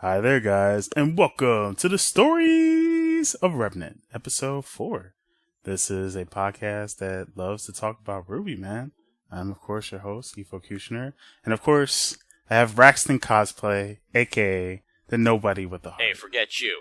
Hi there, guys, and welcome to the Stories of Remnant, episode 4. This is a podcast that loves to talk about RWBY, man. I'm, of course, your host, Efocutioner, and of course, I have Braxton Cosplay, aka the Nobody with the Heart. Hey, forget you,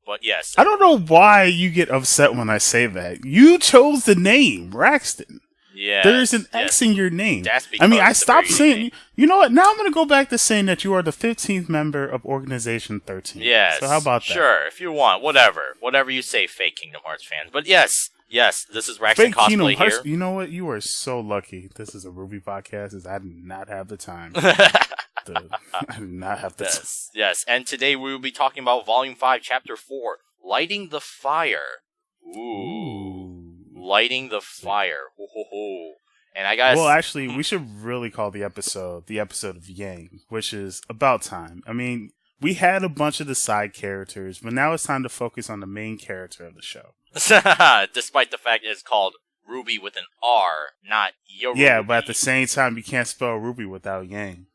but yes. I don't know why you get upset when I say that. You chose the name, Braxton. Yeah, there's an X in your name. That's because I stopped saying. You know what? Now I'm going to go back to saying that you are the 15th member of Organization 13. Yes. So how about that? Sure, if you want, whatever you say, fake Kingdom Hearts fans. But yes, this is Braxton Cosplay Kingdom here. Hearts, you know what? You are so lucky. This is a RWBY podcast. As I do not have the time. I do not have the time. Yes, and today we will be talking about Volume 5, Chapter 4, Lighting the Fire. Ooh. Lighting the Fire. Ho, ho, ho. And I guess. Well, actually, we should really call the episode of Yang, which is about time. I mean, we had a bunch of the side characters, but now it's time to focus on the main character of the show. Despite the fact that it's called RWBY with an R, not your Yeah, RWBY. but at the same time, you can't spell RWBY without Yang.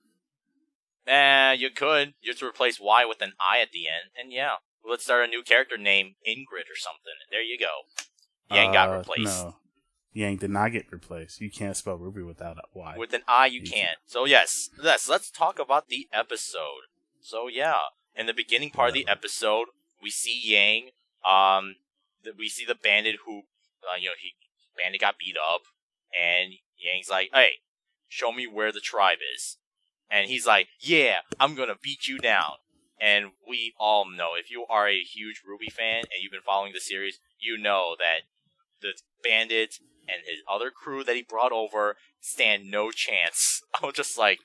You could. You have to replace Y with an I at the end, and yeah. Let's start a new character named Ingrid or something. There you go. Yang got replaced. No. Yang did not get replaced. You can't spell RWBY without a Y. With an I, you can't. So yes, let's talk about the episode. So yeah, in the beginning part of the episode, we see Yang. We see the bandit who, bandit got beat up, and Yang's like, "Hey, show me where the tribe is." And he's like, "Yeah, I'm gonna beat you down." And we all know, if you are a huge RWBY fan and you've been following the series, you know that the bandit and his other crew that he brought over stand no chance. I was just like,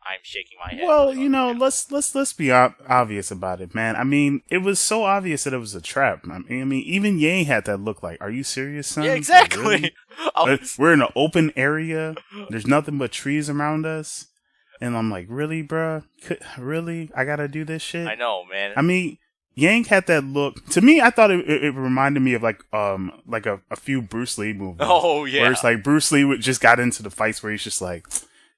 I'm shaking my head. Well, let's be obvious about it, man. I mean, it was so obvious that it was a trap. I mean, even Yang had that look like, are you serious, son? Yeah, exactly. Like, really? We're in an open area. There's nothing but trees around us. And I'm like, really, bruh? Really? I gotta do this shit? I know, man. I mean, Yang had that look. To me, I thought it reminded me of like a few Bruce Lee movies. Oh, yeah. Where it's like Bruce Lee just got into the fights where he's just like,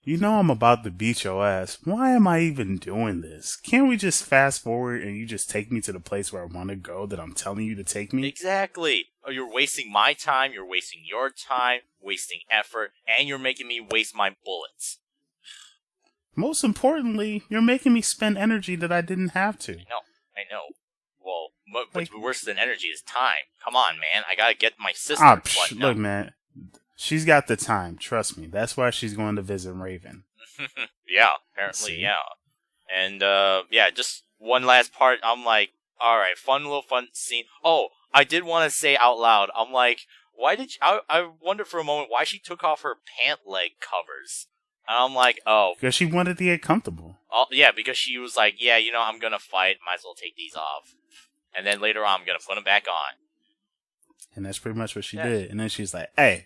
I'm about to beat your ass. Why am I even doing this? Can't we just fast forward and you just take me to the place where I want to go that I'm telling you to take me? Exactly. Oh, you're wasting my time, you're wasting your time, wasting effort, and you're making me waste my bullets. Most importantly, you're making me spend energy that I didn't have to. I know. Well, what's worse than energy is time. Come on, man. I gotta get my sister. Look, man. She's got the time. Trust me. That's why she's going to visit Raven. Yeah, apparently, yeah. And, just one last part. I'm like, alright, fun scene. Oh, I did want to say out loud, I'm like, I wondered for a moment why she took off her pant leg covers. And I'm like, oh. Because she wanted to get comfortable. Oh, yeah, because she was like, yeah, I'm gonna fight, might as well take these off. And then later on, I'm gonna put them back on. And that's pretty much what she did. And then she's like, hey,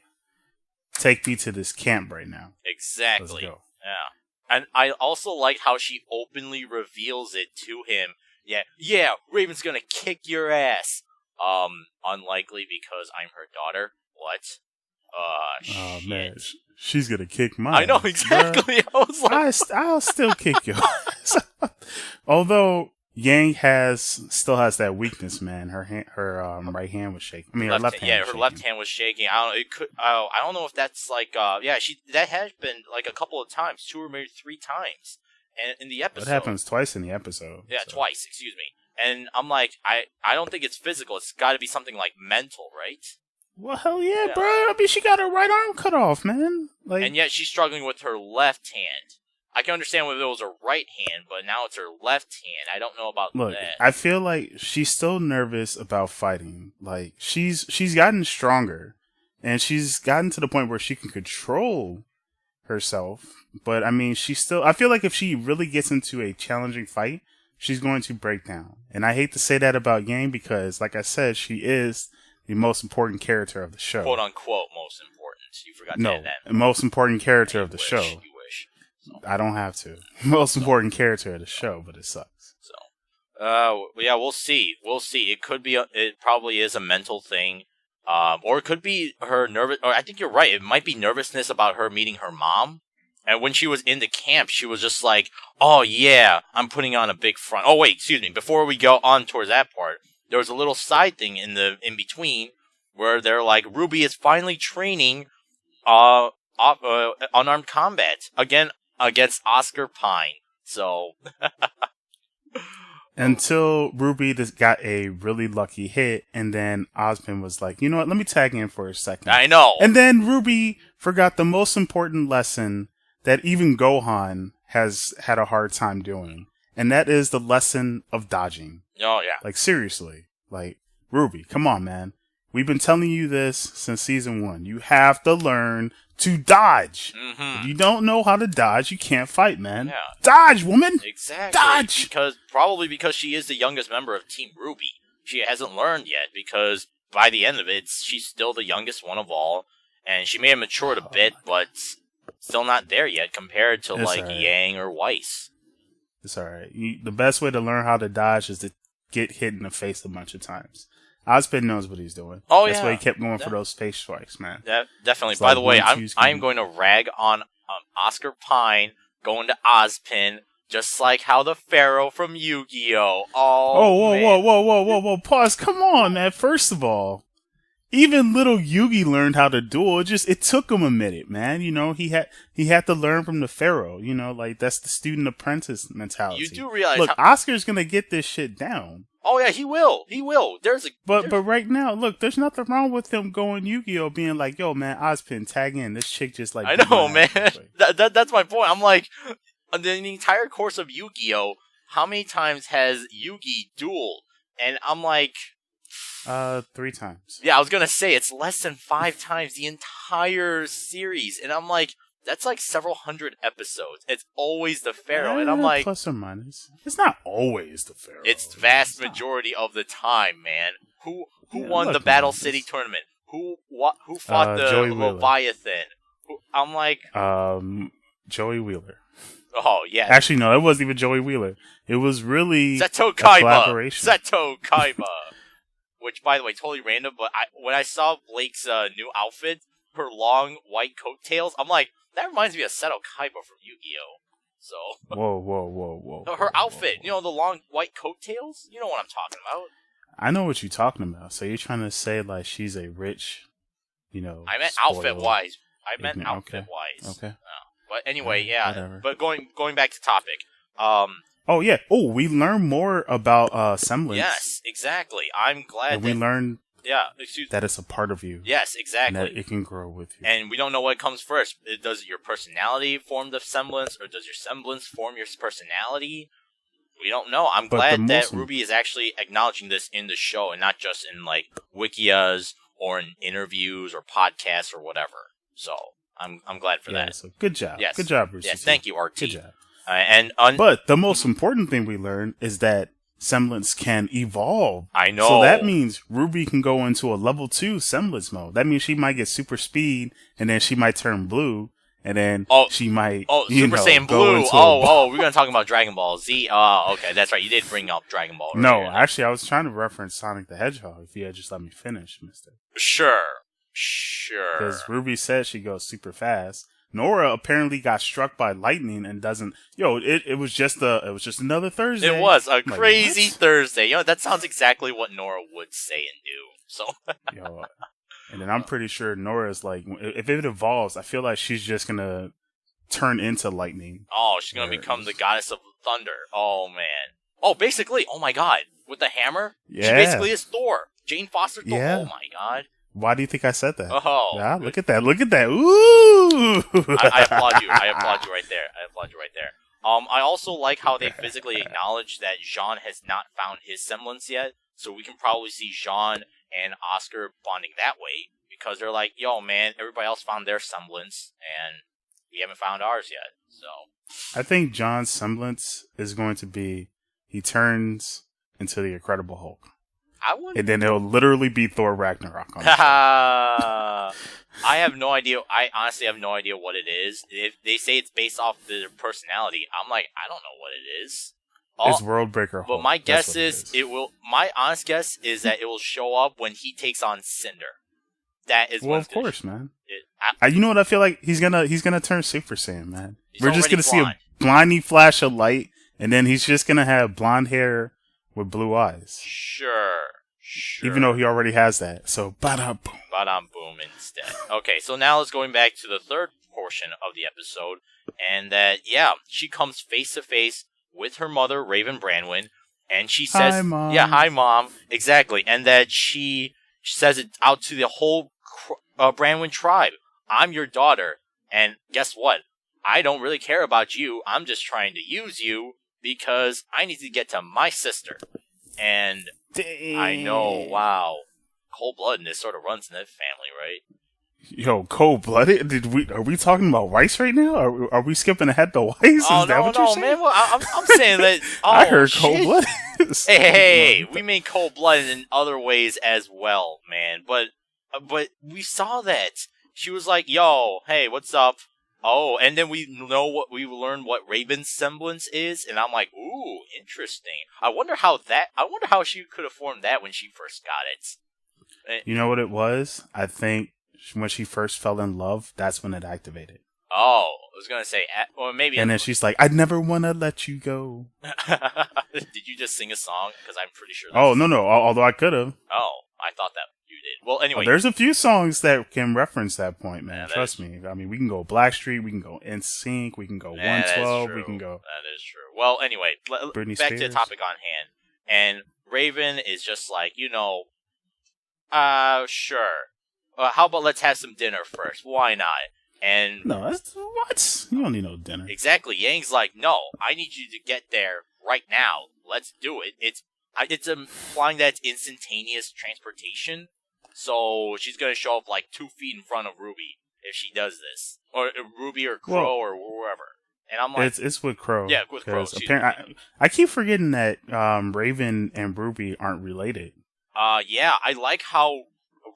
take me to this camp right now. Exactly. Let's go. Yeah. And I also like how she openly reveals it to him. Yeah, Raven's gonna kick your ass. Unlikely because I'm her daughter. What? Oh, shit. man. She's gonna kick mine. I know, exactly. I was like... I'll still kick your ass. Although Yang still has that weakness, man. Her right hand was shaking. I mean, her left hand. Yeah, her left hand was shaking. I don't know if that's like. That has been like a couple of times, 2 or maybe 3 times, and in the episode. It happens twice in the episode. Yeah, so. Twice. Excuse me. And I'm like, I don't think it's physical. It's got to be something like mental, right? Well, hell yeah, bro. I mean, she got her right arm cut off, man. Like, and yet she's struggling with her left hand. I can understand whether it was her right hand, but now it's her left hand. I don't know about that. I feel like she's still nervous about fighting. Like, she's gotten stronger, and she's gotten to the point where she can control herself. But, I mean, I feel like if she really gets into a challenging fight, she's going to break down. And I hate to say that about Yang because, like I said, she is the most important character of the show. Quote unquote most important. You forgot to add that. No, most important character of the show. You wish. So. I don't have to. Most important character of the show, but it sucks. So, yeah, we'll see. It could be. It probably is a mental thing. Or it could be her nervous. Or I think you're right. It might be nervousness about her meeting her mom. And when she was in the camp, she was just like, oh yeah, I'm putting on a big front. Oh wait, excuse me. Before we go on towards that part, there was a little side thing in between where they're like, RWBY is finally training unarmed combat against Oscar Pine. So until RWBY just got a really lucky hit, and then Osmond was like, you know what, let me tag in for a second. I know. And then RWBY forgot the most important lesson that even Gohan has had a hard time doing. And that is the lesson of dodging. Oh, yeah. Like, seriously. Like, RWBY, come on, man. We've been telling you this since season 1. You have to learn to dodge. Mm-hmm. If you don't know how to dodge, you can't fight, man. Yeah. Dodge, woman! Exactly. Dodge! Probably because she is the youngest member of Team RWBY. She hasn't learned yet, because by the end of it, she's still the youngest one of all. And she may have matured a bit, but still not there yet compared to, like, right. Yang or Weiss. It's alright. The best way to learn how to dodge is to get hit in the face a bunch of times. Ozpin knows what he's doing. Oh, That's why he kept going for those space strikes, man. Definitely. By the way, I'm going to rag on Oscar Pine going to Ozpin, just like how the Pharaoh from Yu-Gi-Oh! Whoa. Pause. Come on, man. First of all, even little Yugi learned how to duel. It took him a minute, man. You know, he had to learn from the Pharaoh. You know, like, that's the student apprentice mentality. You do realize, look, Oscar's gonna get this shit down. Oh yeah, he will. But right now, look, there's nothing wrong with him going Yu-Gi-Oh! Being like, yo, man, Ozpin, tag in. This chick just like. I know, man. That's my point. I'm like, in the entire course of Yu-Gi-Oh, how many times has Yugi dueled? And I'm like, 3 times. Yeah, I was gonna say it's less than 5 times the entire series, and I'm like, that's like several hundred episodes. It's always the Pharaoh, and I'm like, plus or minus. It's not always the Pharaoh. It's vast majority of the time, man. Who won the Battle City tournament? Who fought the Leviathan? I'm like, Joey Wheeler. Oh yeah. Actually, no, it wasn't even Joey Wheeler. It was really Seto Kaiba. Which, by the way, totally random, but when I saw Blake's new outfit, her long white coattails, I'm like, that reminds me of Seto Kaiba from Yu-Gi-Oh! So. Whoa. Her outfit, you know, the long white coattails? You know what I'm talking about. I know what you're talking about. So you're trying to say, like, she's a rich, you know. I meant outfit-wise. Okay. But anyway, yeah. Whatever. But going back to topic. Oh, yeah. Oh, we learned more about semblance. Yes, exactly. I'm glad and we learned that it's a part of you. Yes, exactly. And that it can grow with you. And we don't know what comes first. Does your personality form the semblance, or does your semblance form your personality? We don't know. I'm glad that RWBY is actually acknowledging this in the show, and not just in, like, wikias or in interviews or podcasts or whatever. So, I'm glad for that. So good job. Yes. Good job, Rooster Teeth. Yes, thank you, RT. Good job. But the most important thing we learned is that semblance can evolve. I know. So that means RWBY can go into a level 2 semblance mode. That means she might get super speed, and then she might turn blue, and then she might Super Saiyan Blue. We're going to talk about Dragon Ball Z. Okay, that's right. You did bring up Dragon Ball. No, actually, I was trying to reference Sonic the Hedgehog, if you had just let me finish, mister. Sure. Because RWBY said she goes super fast. Nora apparently got struck by lightning and doesn't. It was just another Thursday. It was a crazy Thursday. That sounds exactly what Nora would say and do. So. And then I'm pretty sure Nora's like, if it evolves, I feel like she's just gonna turn into lightning. Oh, she's gonna become the goddess of thunder. Oh man. Oh, basically. Oh my god. With the hammer. Yeah. She basically is Thor. Jane Foster Thor. Yeah. Oh my god. Why do you think I said that? Oh. Yeah, look at that. Ooh! I applaud you. I applaud you right there. I also like how they physically acknowledge that Jean has not found his semblance yet, so we can probably see Jean and Oscar bonding that way, because they're like, yo, man, everybody else found their semblance, and we haven't found ours yet, so. I think John's semblance is going to be, he turns into the Incredible Hulk. And then it'll literally be Thor Ragnarok on I have no idea. I honestly have no idea what it is. If they say it's based off their personality, I'm like, I don't know what it is. It's World Breaker Hulk. But my guess is it will. My honest guess is that it will show up when he takes on Cinder. that is Well, of course, man. I, You know what I feel like? He's gonna turn Super Saiyan, man. We're just gonna blonde. see a blindy flash of light, and then he's just gonna have blonde hair with blue eyes. Sure. Even though he already has that. So, ba-da boom. Ba-dam boom instead. Okay, so now let's going back to the third portion of the episode, and that, she comes face to face with her mother, Raven Branwen, and she says, "Hi, Mom." Yeah, hi, Mom. Exactly. And that she says it out to the whole Branwen tribe. I'm your daughter, and guess what? I don't really care about you. I'm just trying to use you because I need to get to my sister. And Dang. I know, wow. Cold-bloodedness sort of runs in that family, right? Yo, cold-blooded? Are we talking about Weiss right now? Are we skipping ahead to Weiss? Oh, Is that what you're saying? man. Well, I'm saying that... Oh, I heard shit. cold-blooded. Hey, we mean cold-blooded in other ways as well, man. But we saw that. She was like, yo, hey, what's up? Oh, and then we learned what Raven's semblance is, and I'm like, ooh, interesting. I wonder how she could have formed that when she first got it. You know what it was? I think when she first fell in love, that's when it activated. Oh, I was gonna say, or maybe. And then she's like, "I'd never want to let you go." Did you just sing a song? Because I'm pretty sure. Oh no! Although I could have. Oh, I thought that you did. Well, anyway, there's a few songs that can reference that point, man. Yeah, Trust me. I mean, we can go Blackstreet, we can go NSYNC, we can go 112, we can go. That is true. Well, anyway, back to the topic on hand. And Raven is just like, sure. How about let's have some dinner first? Why not? And no, what? You don't need no dinner. Exactly. Yang like, no, I need you to get there right now. Let's do it. It's implying that it's instantaneous transportation. So she's gonna show up like 2 feet in front of RWBY if she does this, or RWBY or Crow or whoever. And I'm like, it's with Crow. Yeah, with Crow. I keep forgetting that Raven and RWBY aren't related. Yeah, I like how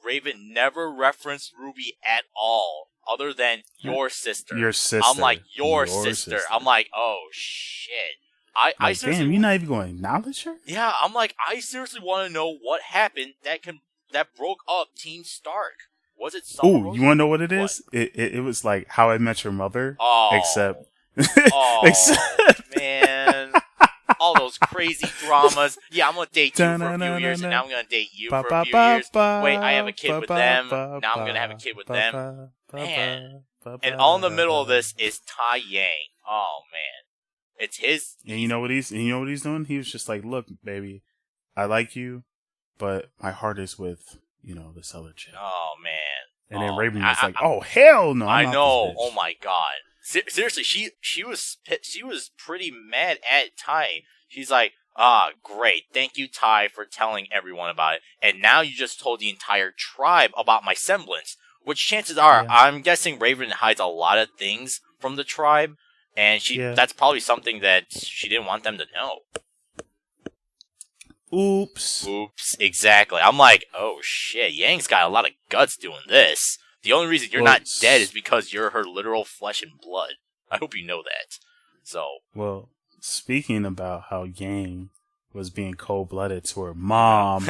Raven never referenced RWBY at all, other than your sister. Your sister. I'm like, your sister. I'm like, oh shit. I seriously, damn, you're not even going to acknowledge her? Yeah, I'm like, I seriously want to know what happened that broke up Team Stark. Was it Summer Rose? You want to know what it is? It was like How I Met Your Mother, except... man. All those crazy dramas. Yeah, I'm going to date you for a few years, and now I'm going to date you for a few years. Wait, I have a kid with them. Now I'm going to have a kid with them. Man. And all in the middle of this is Tai Yang. Oh, man. It's his... And you know what he's doing? He was just like, look, baby, I like you, but my heart is with, this other chick. Oh, man. And then Raven was like, oh, hell no. I know. Oh, my God. Seriously, she was pretty mad at Tai. She's like, great. Thank you, Tai, for telling everyone about it. And now you just told the entire tribe about my semblance. Which chances are, I'm guessing Raven hides a lot of things from the tribe. And that's probably something that she didn't want them to know. Oops, exactly. I'm like, oh shit, Yang's got a lot of guts doing this. The only reason you're not dead is because you're her literal flesh and blood. I hope you know that. So. Well, speaking about how Yang was being cold-blooded to her mom,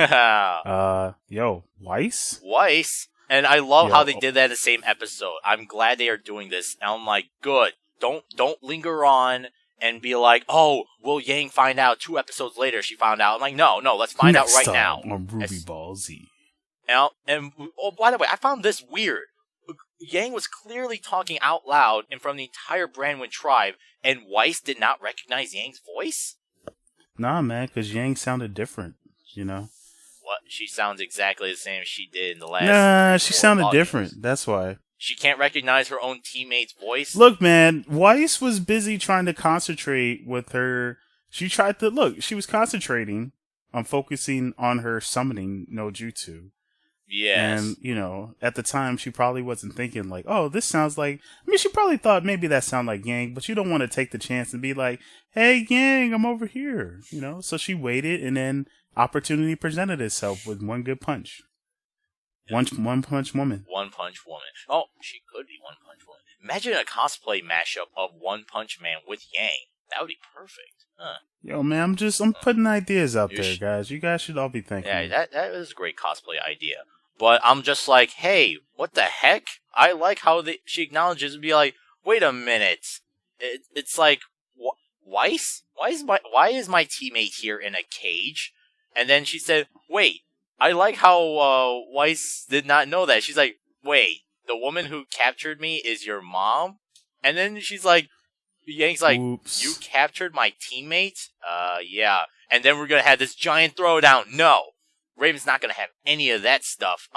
Weiss? Weiss. And I love how they did that in the same episode. I'm glad they are doing this. And I'm like, good. Don't linger on and be like, oh, will Yang find out 2 episodes later she found out? I'm like, no, let's find out right now. On RWBY Ball Z. And by the way, I found this weird. Yang was clearly talking out loud in front of the entire Branwen tribe, and Weiss did not recognize Yang's voice? Nah, man, because Yang sounded different, What? She sounds exactly the same as she did in the last... Nah, she sounded different. That's why. She can't recognize her own teammate's voice? Look, man, Weiss was busy trying to concentrate with her... She was concentrating on focusing on her summoning no jutsu. Yes. And, at the time, she probably wasn't thinking like, oh, this sounds like... I mean, she probably thought maybe that sounded like Yang, but you don't want to take the chance and be like, hey, Yang, I'm over here, So she waited, and then opportunity presented itself with one good punch. Yeah. One Punch Woman. One Punch Woman. Oh, she could be One Punch Woman. Imagine a cosplay mashup of One Punch Man with Yang. That would be perfect. Huh. Yo, man, I'm putting ideas out there, guys. You guys should all be thinking. Yeah, that is a great cosplay idea. But I'm just like, hey, what the heck? I like how she acknowledges and be like, wait a minute. It's like, Weiss? Why is my teammate here in a cage? And then she said, wait, I like how Weiss did not know that. She's like, wait, the woman who captured me is your mom? And then she's like, Yang's like, Oops. you captured my teammate? Yeah. And then we're gonna have this giant throwdown. No. Raven's not gonna have any of that stuff.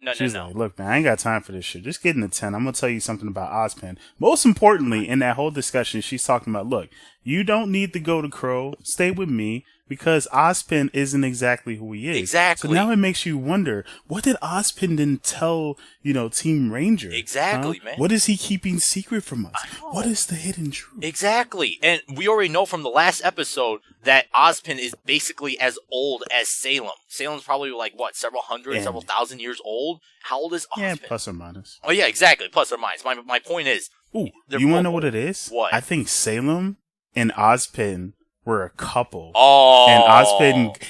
No. She's like, look, man, I ain't got time for this shit. Just get in the 10. I'm gonna tell you something about Ozpin. Most importantly, in that whole discussion, she's talking about, look, you don't need to go to Crow. Stay with me. Because Ozpin isn't exactly who he is. Exactly. So now it makes you wonder, what did Ozpin then tell, Team Ranger? Exactly, man. What is he keeping secret from us? What is the hidden truth? Exactly. And we already know from the last episode that Ozpin is basically as old as Salem. Salem's probably like, what, several hundred, several thousand years old? How old is Ozpin? Yeah, plus or minus. Oh, yeah, exactly. Plus or minus. My point is... Ooh, you want to know what it is? What? I think Salem and Ozpin were a couple. Oh.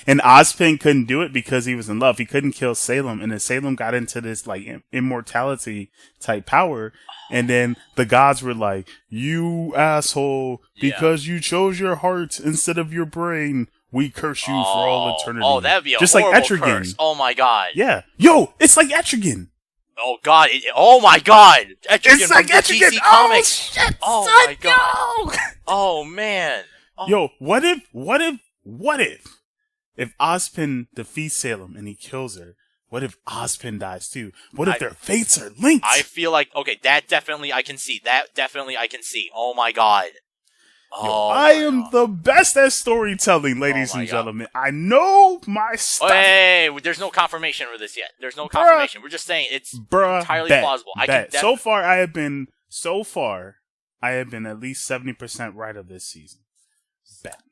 And Ozpin couldn't do it because he was in love. He couldn't kill Salem. And then Salem got into this like immortality type power. And then the gods were like, you asshole, because you chose your heart instead of your brain, we curse you for all eternity. Oh, that'd be a just horrible like Etrigan. Curse. Oh my god. Yeah. Yo, it's like Etrigan. Oh god. Oh my god. Etrigan it's like from Etrigan. the DC Comics. Shit, oh son, my god. Yo. Oh man. Oh. Yo, what if Ozpin defeats Salem and he kills her? What if Ozpin dies too? What if their fates are linked? I feel like, okay, that definitely I can see. Oh my god. Yo, I am the best at storytelling, ladies and gentlemen. I know my stuff. Hey, there's no confirmation for this yet. There's no confirmation. We're just saying it's entirely plausible. So far, I have been at least 70% right of this season.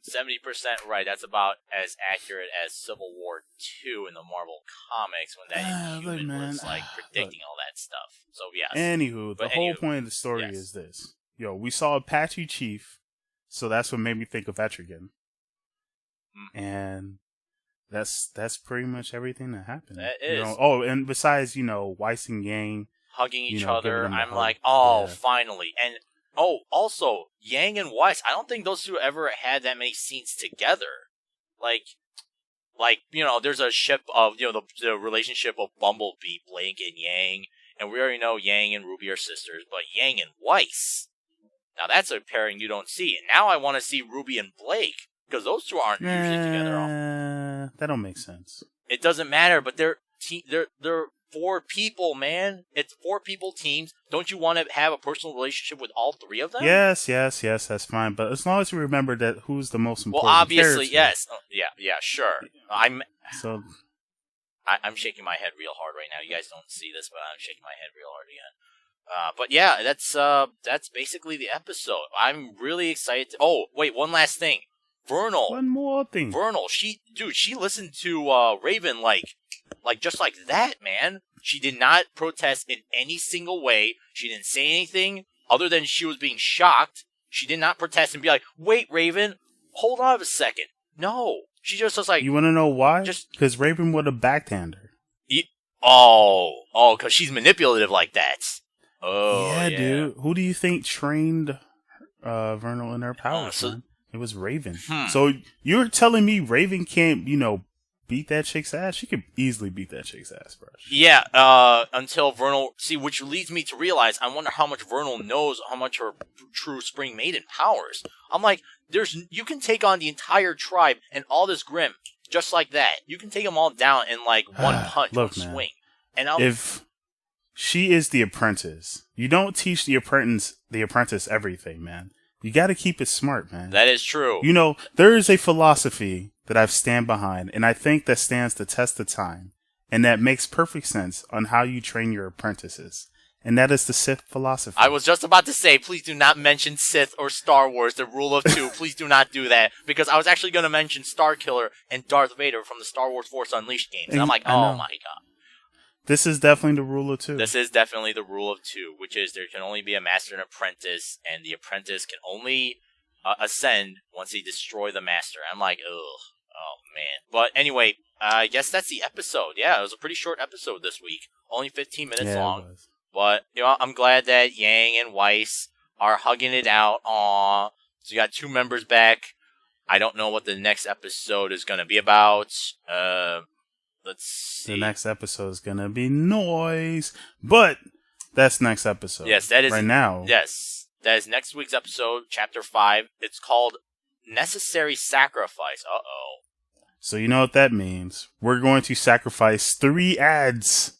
70% right. That's about as accurate as Civil War 2 in the Marvel comics when that Inhuman was like predicting all that stuff. So yes. Anywho, the whole point of the story is this. Yo, we saw Apache Chief, so that's what made me think of Etrigan. And that's pretty much everything that happened. That is. And besides, Weiss and Yang hugging each other, I'm like, oh, finally. And also, Yang and Weiss, I don't think those two ever had that many scenes together. Like, there's a ship of, the relationship of Bumblebee, Blake, and Yang, and we already know Yang and RWBY are sisters, but Yang and Weiss, now that's a pairing you don't see. And now I want to see RWBY and Blake, because those two aren't usually together. That don't make sense. It doesn't matter, but they're 4 people, man. It's 4 people teams. Don't you want to have a personal relationship with all 3 of them? Yes, that's fine. But as long as we remember that who's the most important. Well, obviously, character. yes. Yeah, sure. I'm shaking my head real hard right now. You guys don't see this, but I'm shaking my head real hard again. But yeah, that's basically the episode. I'm really excited. Oh, wait, one last thing. Vernal. One more thing. Vernal. She listened to Raven like just like that, man. She did not protest in any single way. She didn't say anything other than she was being shocked. She did not protest and be like, wait, Raven, hold on a second. No. She just was like... You want to know why? Because Raven would have backhanded her. Because she's manipulative like that. Oh, yeah, dude. Who do you think trained Vernal in her powers, man? It was Raven. So you're telling me Raven can't, beat that chick's ass? She could easily beat that chick's ass, bro. Yeah, until Vernal... See, which leads me to realize, I wonder how much Vernal knows how much her true Spring Maiden powers. I'm like, you can take on the entire tribe and all this Grimm just like that. You can take them all down in like one punch, one swing. And if she is the apprentice, you don't teach the apprentice everything, man. You got to keep it smart, man. That is true. There is a philosophy that I've stand behind, and I think that stands the test of time, and that makes perfect sense on how you train your apprentices. And that is the Sith philosophy. I was just about to say, please do not mention Sith or Star Wars, the rule of 2. Please do not do that, because I was actually going to mention Starkiller and Darth Vader from the Star Wars Force Unleashed games. And I'm like, oh my god. This is definitely the rule of 2. This is definitely the rule of 2, which is there can only be a master and apprentice, and the apprentice can only ascend once they destroy the master. I'm like, ugh. Oh, man. But anyway, I guess that's the episode. Yeah, it was a pretty short episode this week. Only 15 minutes long. It was. But, I'm glad that Yang and Weiss are hugging it out. Aww. So you got 2 members back. I don't know what the next episode is going to be about. Let's see. The next episode is going to be noise. But that's next episode. Yes, that is. Right now. Yes. That is next week's episode, Chapter 5. It's called Necessary Sacrifice. Uh-oh. So you know what that means. We're going to sacrifice 3 ads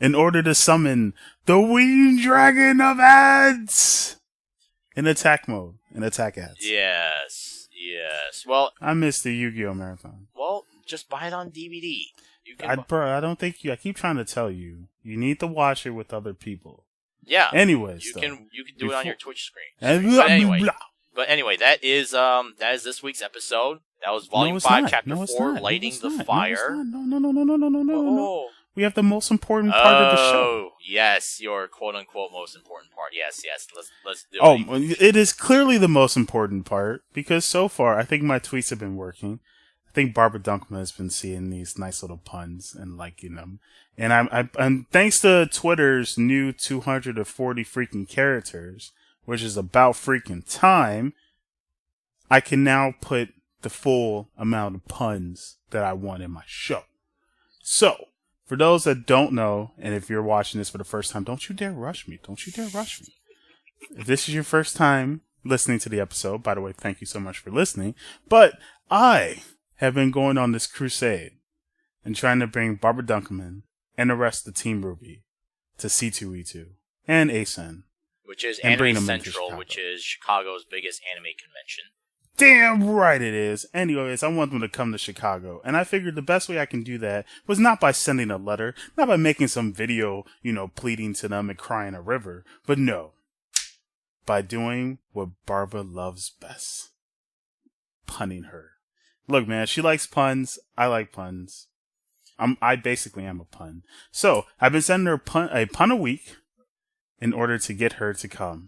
in order to summon the Winged Dragon of Ads in attack mode, in attack ads. Yes. Well, I missed the Yu-Gi-Oh! Marathon. Well, just buy it on DVD. I don't think I keep trying to tell you. You need to watch it with other people. Yeah. Anyways, you can do it on your Twitch screen. But anyway, that is this week's episode. That was Volume 5, Chapter 4, Lighting the Fire. No. We have the most important part of the show. Oh, yes, your quote-unquote most important part. Yes, let's do it. It is clearly the most important part, because so far, I think my tweets have been working. I think Barbara Dunkman has been seeing these nice little puns and liking them. And I'm thanks to Twitter's new 240 freaking characters, which is about freaking time, I can now put the full amount of puns that I want in my show. So, for those that don't know, and if you're watching this for the first time, don't you dare rush me. If this is your first time listening to the episode, by the way, thank you so much for listening. But I have been going on this crusade and trying to bring Barbara Dunkman and the rest of Team RWBY to C2E2 and ASEN. Which is Anime Central, which is Chicago's biggest anime convention. Damn right it is. Anyways, I want them to come to Chicago. And I figured the best way I can do that was not by sending a letter, not by making some video, pleading to them and crying a river, but no. By doing what Barbara loves best. Punning her. Look, man, she likes puns. I like puns. I basically am a pun. So, I've been sending her a pun a week in order to get her to come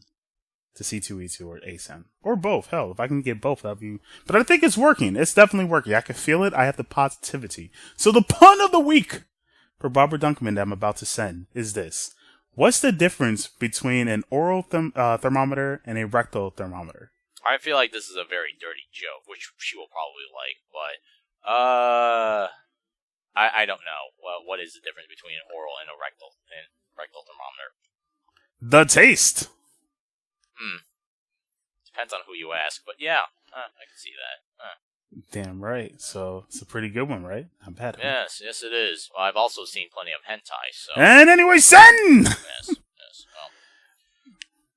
to C2E2 or ASEN. Or both. Hell, if I can get both, that'd be... But I think it's working. It's definitely working. I can feel it. I have the positivity. So the pun of the week for Barbara Dunkman that I'm about to send is this. What's the difference between an oral thermometer and a rectal thermometer? I feel like this is a very dirty joke, which she will probably like, but I don't know. What is the difference between an oral and a rectal thermometer? The taste. Depends on who you ask, but yeah, I can see that. Damn right. So it's a pretty good one, right? Not bad. Huh? Yes, it is. Well, I've also seen plenty of hentai, so. And anyway, send. Yes.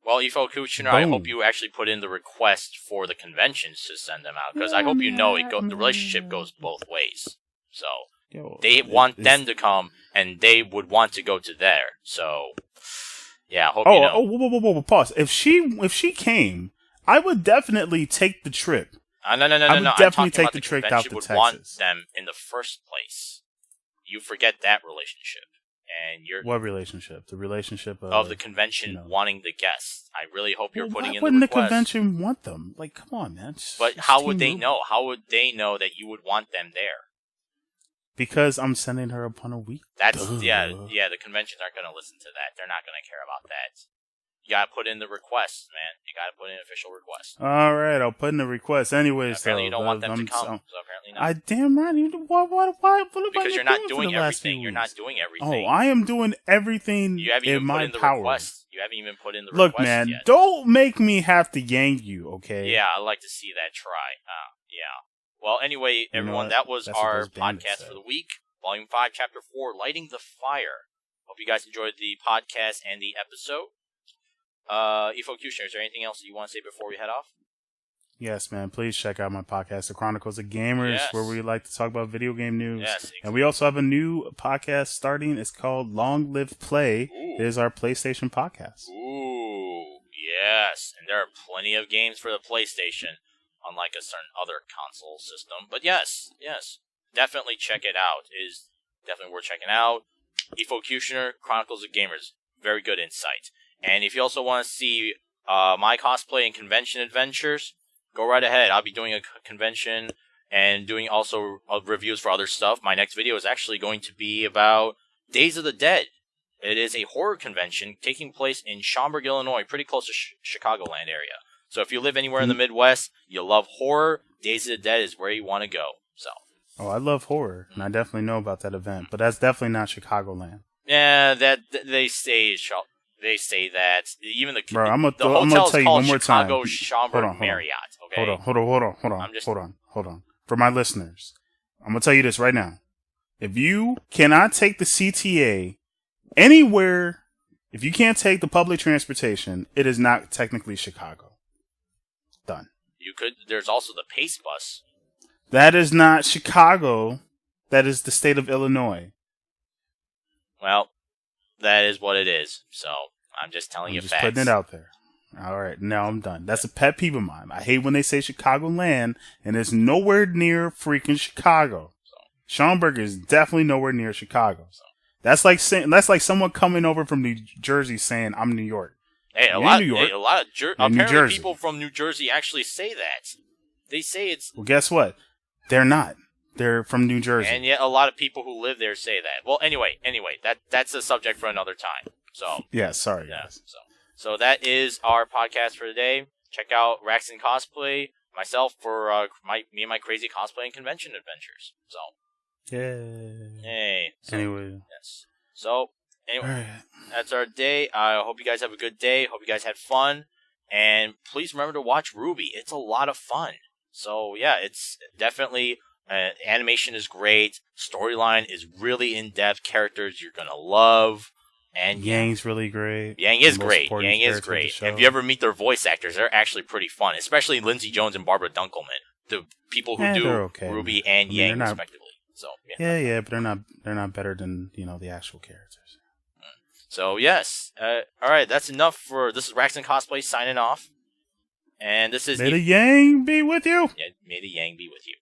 Well, Efocutioner, I hope you actually put in the request for the conventions to send them out, because I hope you know the relationship goes both ways. So, they want them to come, and they would want to go to there. So, yeah, I hope you know. Whoa, pause. If she came, I would definitely take the trip. No. I would definitely take the trip out to Texas. Would want them in the first place. You forget that relationship. And what relationship? The relationship of the convention wanting the guests. I really hope you're putting in the request. Why wouldn't the convention want them? Like, come on, man. But how would they know? How would they know that you would want them there? Because I'm sending her upon a week. The conventions aren't going to listen to that. They're not going to care about that. You gotta put in the request, man. You gotta put in an official request. Alright, I'll put in the request. Anyways, apparently you don't want them to come, so apparently not. I damn right. Why? Because you're not doing everything. You're not doing everything. Oh, I am doing everything in my power. You haven't even put in the request. Look, man, yet. Don't make me have to yank you, okay? Yeah, I'd like to see that try. Yeah. Well, anyway, everyone, that was our podcast for the week. Volume 5, Chapter 4, Lighting the Fire. Hope you guys enjoyed the podcast and the episode. Efocutioner, is there anything else you want to say before we head off? Yes, man. Please check out my podcast, The Chronicles of Gamers, where we like to talk about video game news. Yes, exactly. And we also have a new podcast starting. It's called Long Live Play. Ooh. It is our PlayStation podcast. Ooh, yes. And there are plenty of games for the PlayStation, unlike a certain other console system. But yes, definitely check it out. It is definitely worth checking out. Efocutioner, Chronicles of Gamers. Very good insight. And if you also want to see my cosplay and convention adventures, go right ahead. I'll be doing a convention and doing also reviews for other stuff. My next video is actually going to be about Days of the Dead. It is a horror convention taking place in Schaumburg, Illinois, pretty close to Chicagoland area. So if you live anywhere in the Midwest, you love horror, Days of the Dead is where you want to go. So. Oh, I love horror, and I definitely know about that event, but that's definitely not Chicagoland. Yeah, that they say that even the Bro, I'm the gonna hotel tell is you one called more time. Chicago Schaumburg Marriott. Okay, Hold on. For my listeners, I'm gonna tell you this right now. If you cannot take the CTA anywhere, if you can't take the public transportation, it is not technically Chicago. Done. You could. There's also the Pace Bus. That is not Chicago. That is the state of Illinois. Well, that is what it is. So I'm just telling you just facts. Putting it out there. All right, now I'm done. That's a pet peeve of mine. I hate when they say Chicagoland, and it's nowhere near freaking Chicago. Schaumburg is definitely nowhere near Chicago. That's like someone coming over from New Jersey saying, "I'm New York." Hey, a lot of apparently people from New Jersey actually say that. They say it's... Well, guess what? They're not. They're from New Jersey. And yet a lot of people who live there say that. Well, anyway, that's a subject for another time. So yeah, sorry. Yeah, so that is our podcast for today. Check out Raxton Cosplay, myself for me and my crazy cosplay and convention adventures. So Hey. So, anyway. Yes. So anyway, right. That's our day. I hope you guys have a good day. Hope you guys had fun. And please remember to watch RWBY. It's a lot of fun. So yeah, it's definitely animation is great. Storyline is really in depth. Characters you're gonna love. And Yang's really great. Yang is great. If you ever meet their voice actors, they're actually pretty fun. Especially Lindsay Jones and Barbara Dunkelman, the people who do RWBY and Yang respectively. So yeah, but they're not better than the actual characters. So yes, all right, that's enough for this. Is Raxton Cosplay signing off, and this is May the Yang be with you. Yeah, may the Yang be with you.